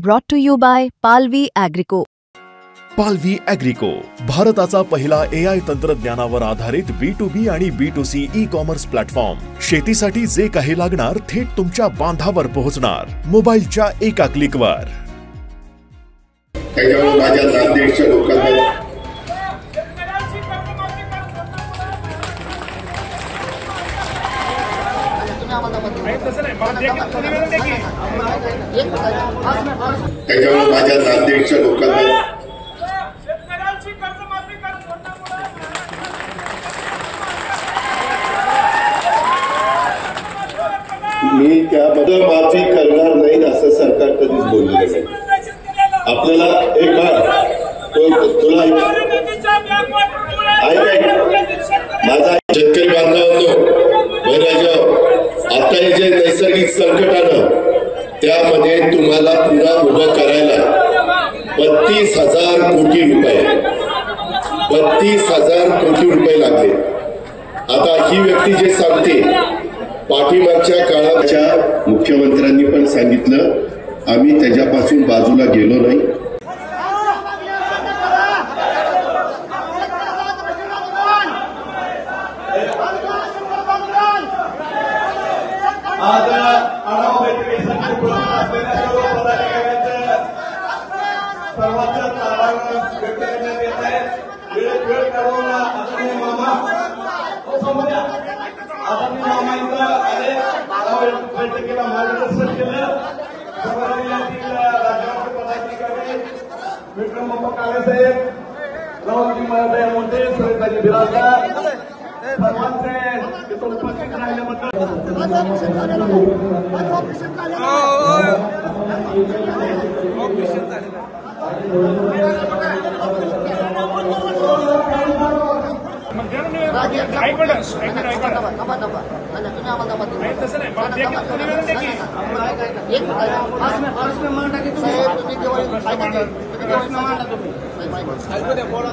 Brought to you by Palvi Agrico. पालवी ॲग्रिको, भारताचा पहिला AI तंत्रज्ञानावर आधारित B2B आणि B2C ई-कॉमर्स प्लॅटफॉर्म. शेतीसाठी जे काही लागणार थेट तुमच्या बांधावर पोहोचणार, मोबाईलच्या एका क्लिकवर. त्याच्यामुळे माझ्या नांदेडच्या लोकांना मी त्याबद्दल माफी करणार नाही असं सरकार कधीच बोललेलं नाही. आपल्याला एक तुला माझा शेतकरी बांधवांनो, आता हे जे नैसर्गिक संकट आलं त्यामध्ये तुम्हाला पुन्हा उभं करायला 32,000 कोटी रुपये 32,000 कोटी रुपये लागले. आता ही व्यक्ती जे सांगते, पाठीमागच्या काळाच्या मुख्यमंत्र्यांनी पण सांगितलं, आम्ही त्याच्यापासून बाजूला गेलो नाही. बैठकीला मार्गदर्शन केलं. विक्रम काळे साहेब, रावजी महोदय मोठे, सुरेताजी बिराजदार, सर्वांचे उपस्थित राहिल्याबद्दल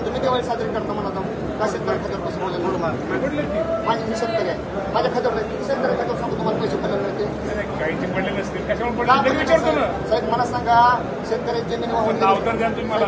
तुम्ही दिवाळी साजरी करता म्हणा कसे खात्यापासून माझे शेतकरी आहे, माझ्या खात्यावर शेतकरी खात्यावर सांगतो तुम्हाला पैसे पडले नसतील. साहेब मला सांगा, शेतकरी जमीन मला